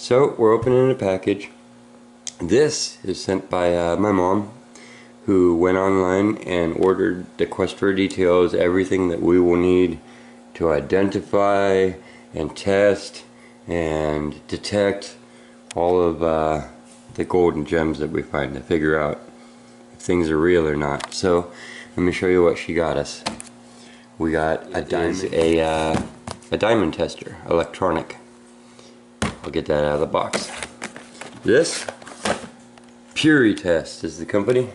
So we're opening a package. This is sent by my mom, who went online and ordered the Quest for Details, everything that we will need to identify and test and detect all of the gold and gems that we find, to figure out if things are real or not. So let me show you what she got us. We got a diamond tester, electronic. I'll get that out of the box. This, PuriTest is the company,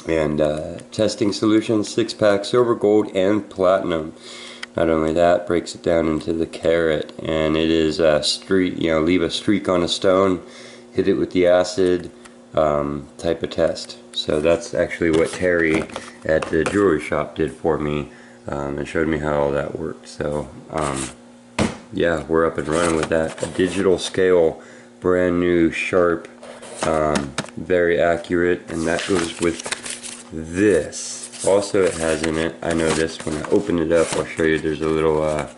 and testing solutions, 6-pack, silver, gold, and platinum. Not only that, breaks it down into the carat, and it is a streak, leave a streak on a stone, hit it with the acid type of test. So that's actually what Terry at the jewelry shop did for me, and showed me how all that worked. So yeah, we're up and running with that. A digital scale, brand new, sharp, very accurate, and that goes with this. Also, it has in it, I noticed when I open it up, I'll show you, there's a little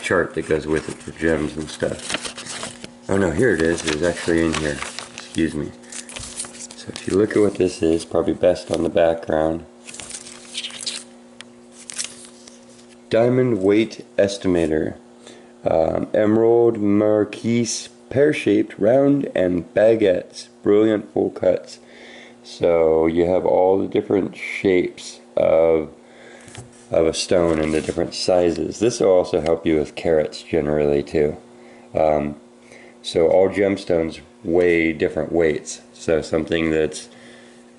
chart that goes with it for gems and stuff. Oh no, here it is. It's actually in here. Excuse me. So if you look at what this is, probably best on the background. Diamond weight estimator. Emerald marquise, pear-shaped, round, and baguettes. Brilliant full cuts. So you have all the different shapes of a stone and the different sizes. This will also help you with carats generally too. So all gemstones weigh different weights. So something that's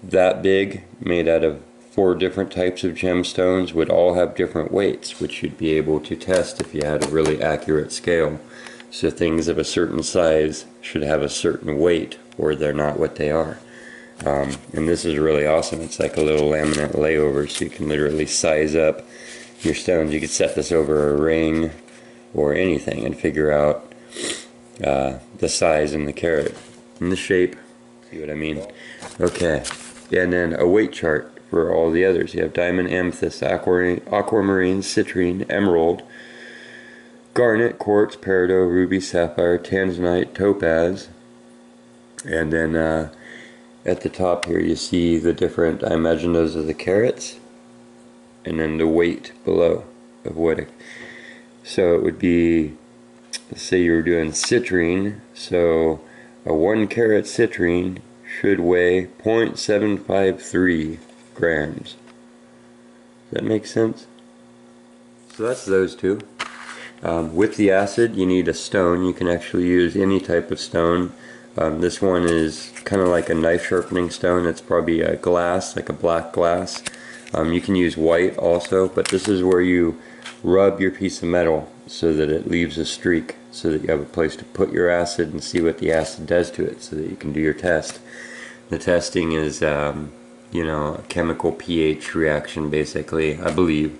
that big, made out of 4 different types of gemstones, would all have different weights, which you'd be able to test if you had a really accurate scale. So things of a certain size should have a certain weight, or they're not what they are. And this is really awesome. It's like a little laminate layover, so you can literally size up your stones. You could set this over a ring or anything and figure out the size and the carat and the shape. See what I mean? Okay, and then a weight chart for all the others. You have diamond, amethyst, aquamarine, citrine, emerald, garnet, quartz, peridot, ruby, sapphire, tanzanite, topaz, and then at the top here you see the different, I imagine those are the carats, and then the weight below of what it, so it would be, let's say you were doing citrine, so a 1 carat citrine should weigh 0.753 grams. Does that make sense? So that's those two. With the acid, you need a stone. You can actually use any type of stone. This one is kind of like a knife sharpening stone. It's probably a glass, like a black glass. You can use white also, but this is where you rub your piece of metal so that it leaves a streak, so that you have a place to put your acid and see what the acid does to it, so that you can do your test. The testing is a chemical pH reaction, basically, I believe.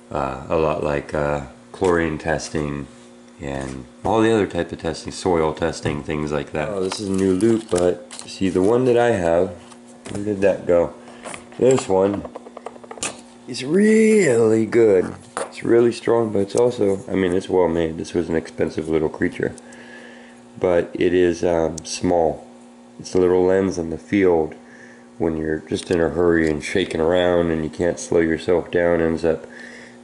A lot like chlorine testing and all the other type of testing, soil testing, things like that. Oh, this is a new loop, but see, the one that I have, where did that go? This one is really good. It's really strong, but it's also, I mean, it's well made. This was an expensive little creature, but it is small. It's a little lens on the field when you're just in a hurry and shaking around and you can't slow yourself down. Ends up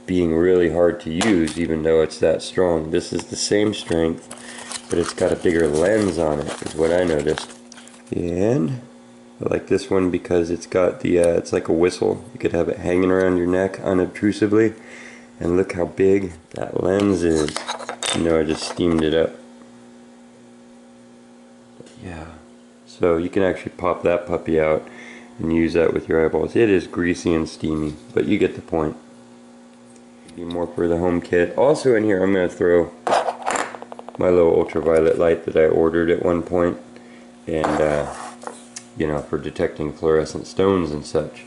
being really hard to use, even though it's that strong. This is the same strength, but it's got a bigger lens on it, is what I noticed. And I like this one because it's got the it's like a whistle. You could have it hanging around your neck unobtrusively, and look how big that lens is. I just steamed it up. Yeah, so you can actually pop that puppy out and use that with your eyeballs. It is greasy and steamy, but you get the point. Be more for the home kit. Also in here, I'm going to throw my little ultraviolet light that I ordered at one point, and for detecting fluorescent stones and such.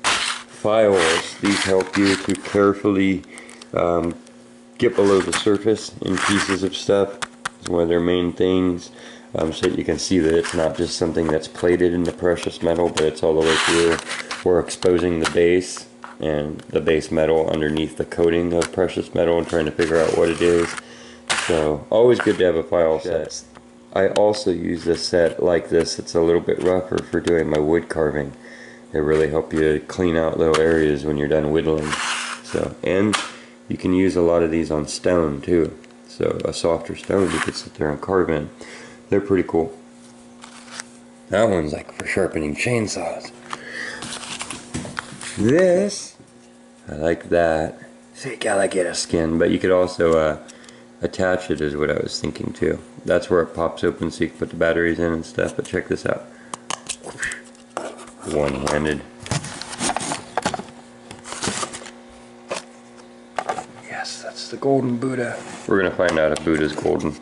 Files, these help you to carefully get below the surface in pieces of stuff. It's one of their main things, so that you can see that it's not just something that's plated into precious metal, but it's all the way through. We're exposing the base and the base metal underneath the coating of precious metal and trying to figure out what it is. So always good to have a file set. I also use a set like this. It's a little bit rougher for doing my wood carving. They really help you clean out little areas when you're done whittling. So, and you can use a lot of these on stone too. So a softer stone you could sit there and carve in. They're pretty cool. That one's like for sharpening chainsaws. This, I like that. Thick alligator skin, but you could also attach it is what I was thinking too. That's where it pops open so you can put the batteries in and stuff, but check this out. One-handed. Yes, that's the golden Buddha. We're gonna find out if Buddha's golden.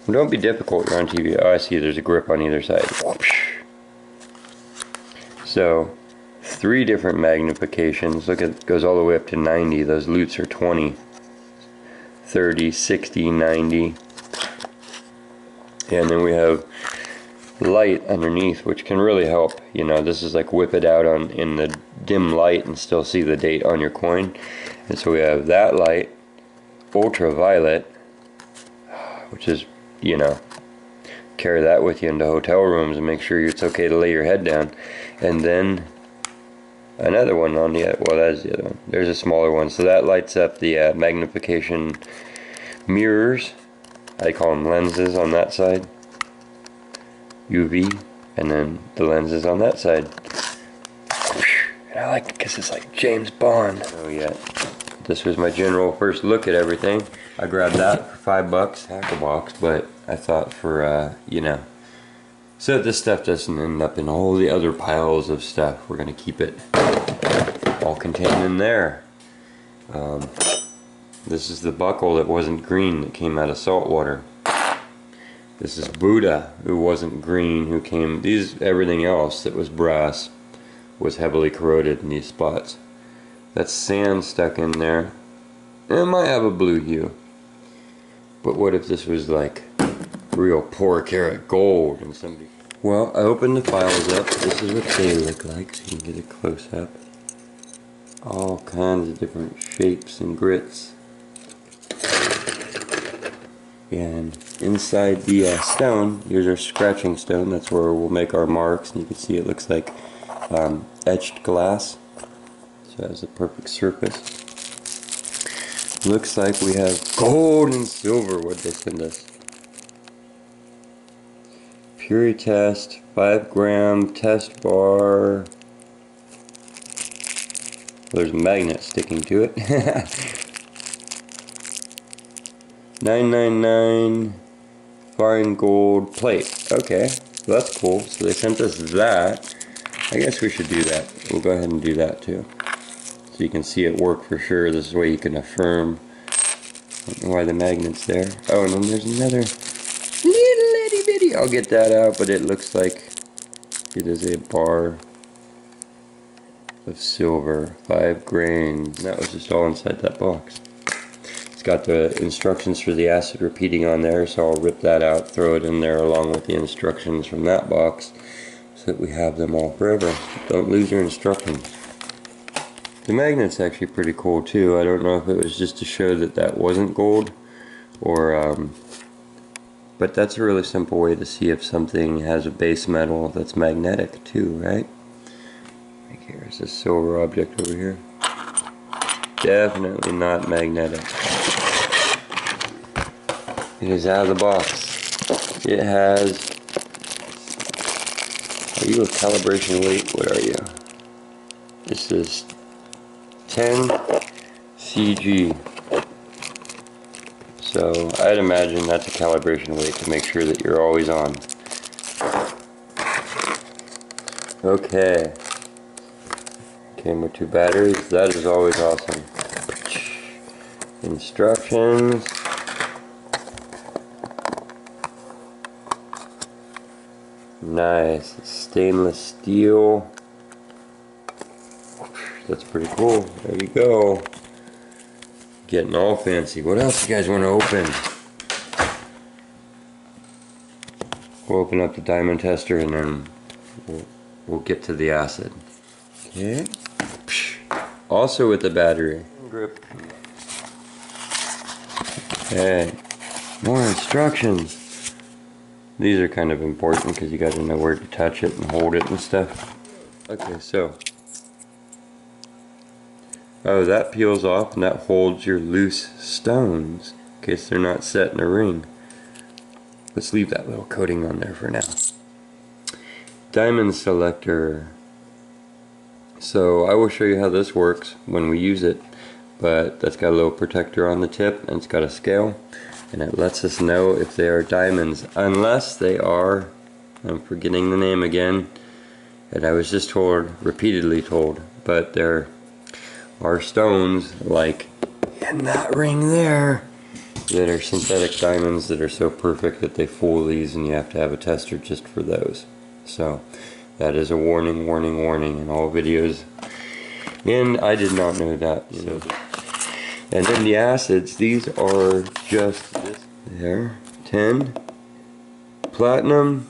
Don't be difficult, you're on TV. Oh, I see there's a grip on either side. So, 3 different magnifications. Look, it goes all the way up to 90. Those lutes are 20, 30, 60, 90. And then we have light underneath, which can really help. You know, this is like whip it out on in the dim light and still see the date on your coin. And so we have that light, ultraviolet, which is, you know, carry that with you into hotel rooms and make sure it's okay to lay your head down. And then another one on the other, well, that's the other one. There's a smaller one, so that lights up the magnification mirrors. I call them lenses on that side, UV, and then the lenses on that side. And I like it because it's like James Bond. Oh yeah, this was my general first look at everything. I grabbed that for $5, half a box, but I thought for you know, so that this stuff doesn't end up in all the other piles of stuff, we're gonna keep it all contained in there. This is the buckle that wasn't green, that came out of salt water. This is Buddha, who wasn't green, who came, everything else that was brass was heavily corroded in these spots. That's sand stuck in there. It might have a blue hue. But what if this was like real 4-karat gold and somebody... Well, I opened the files up. This is what they look like, so you can get a close-up. All kinds of different shapes and grits. And inside the stone, here's our scratching stone. That's where we'll make our marks. And you can see it looks like etched glass. So it has a perfect surface. Looks like we have gold and silver. What'd they send us? Purity test, 5-gram test bar. There's a magnet sticking to it. 999 fine gold plate. Okay, well, that's cool. So they sent us that. I guess we should do that. We'll go ahead and do that too. So you can see it work for sure. This is where you can affirm. I don't know why the magnet's there. Oh, and then there's another little itty bitty. I'll get that out, but it looks like it is a bar of silver, 5 grains. That was just all inside that box. It's got the instructions for the acid repeating on there, so I'll rip that out, throw it in there along with the instructions from that box, so that we have them all forever. Don't lose your instructions. The magnet's actually pretty cool too. I don't know if it was just to show that that wasn't gold, or but that's a really simple way to see if something has a base metal that's magnetic too, right? Like here's a silver object over here. Definitely not magnetic. It is out of the box. It has... Are you a calibration weight? What are you? This is 10 CG. So I'd imagine that's a calibration weight to make sure that you're always on. Okay. Came with 2 batteries. That is always awesome. Instructions. Nice. Stainless steel. That's pretty cool. There you go. Getting all fancy. What else you guys want to open? We'll open up the diamond tester and then we'll get to the acid. Okay. Also with the battery. Grip. Okay, more instructions. These are kind of important because you got to know where to touch it and hold it and stuff. Okay, so that peels off and that holds your loose stones in case they're not set in a ring. Let's leave that little coating on there for now. Diamond selector. So I will show you how this works when we use it, but that's got a little protector on the tip and it's got a scale, and it lets us know if they are diamonds, unless they are, I'm forgetting the name again, and I was just told, repeatedly told, but there are stones like in that ring there that are synthetic diamonds that are so perfect that they fool these, and you have to have a tester just for those. So that is a warning, warning, warning in all videos, and I did not know that. So, and then the acids, these are just this there, 10 platinum,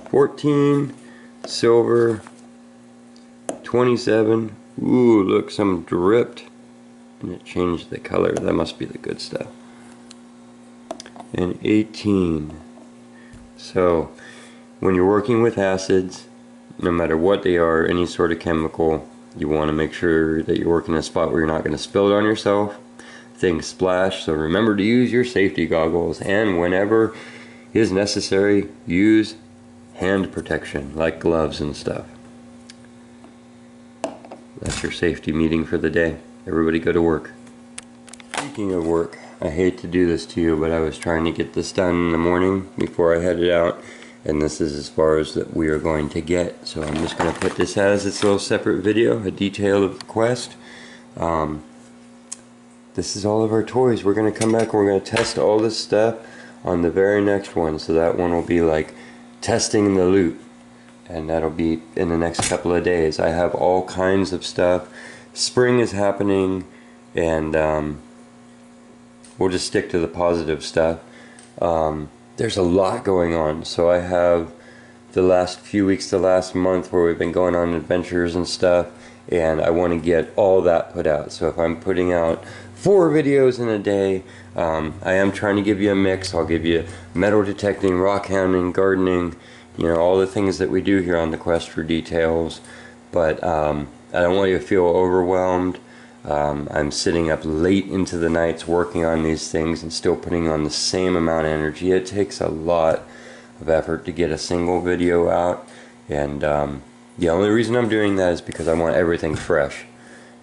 14 silver, 27. Ooh, look, some dripped and it changed the color. That must be the good stuff. And 18. So when you're working with acids, no matter what they are, any sort of chemical, you want to make sure that you're working in a spot where you're not going to spill it on yourself. Things splash, so remember to use your safety goggles, and whenever is necessary, use hand protection like gloves and stuff. That's your safety meeting for the day. Everybody go to work. Speaking of work, I hate to do this to you, but I was trying to get this done in the morning before I headed out, and this is as far as that we are going to get. So I'm just going to put this as its little separate video, a detail of the quest. This is all of our toys. We're going to come back and we're going to test all this stuff on the very next one. So that one will be like testing the loot, and that'll be in the next couple of days. I have all kinds of stuff. Spring is happening, and we'll just stick to the positive stuff. There's a lot going on, so I have the last few weeks, the last month, where we've been going on adventures and stuff, and I want to get all that put out. So if I'm putting out 4 videos in a day, I am trying to give you a mix. I'll give you metal detecting, rock hounding, gardening, you know, all the things that we do here on the Quest for Details. But I don't want you to feel overwhelmed. I'm sitting up late into the nights working on these things and still putting on the same amount of energy. It takes a lot of effort to get a single video out, and the only reason I'm doing that is because I want everything fresh.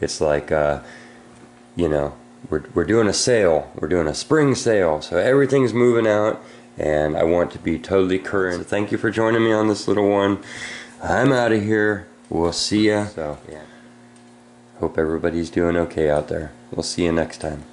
It's like, you know, we're doing a sale. We're doing a spring sale, so everything's moving out, and I want to be totally current. So thank you for joining me on this little one. I'm out of here. We'll see ya. So, yeah. Hope everybody's doing okay out there. We'll see you next time.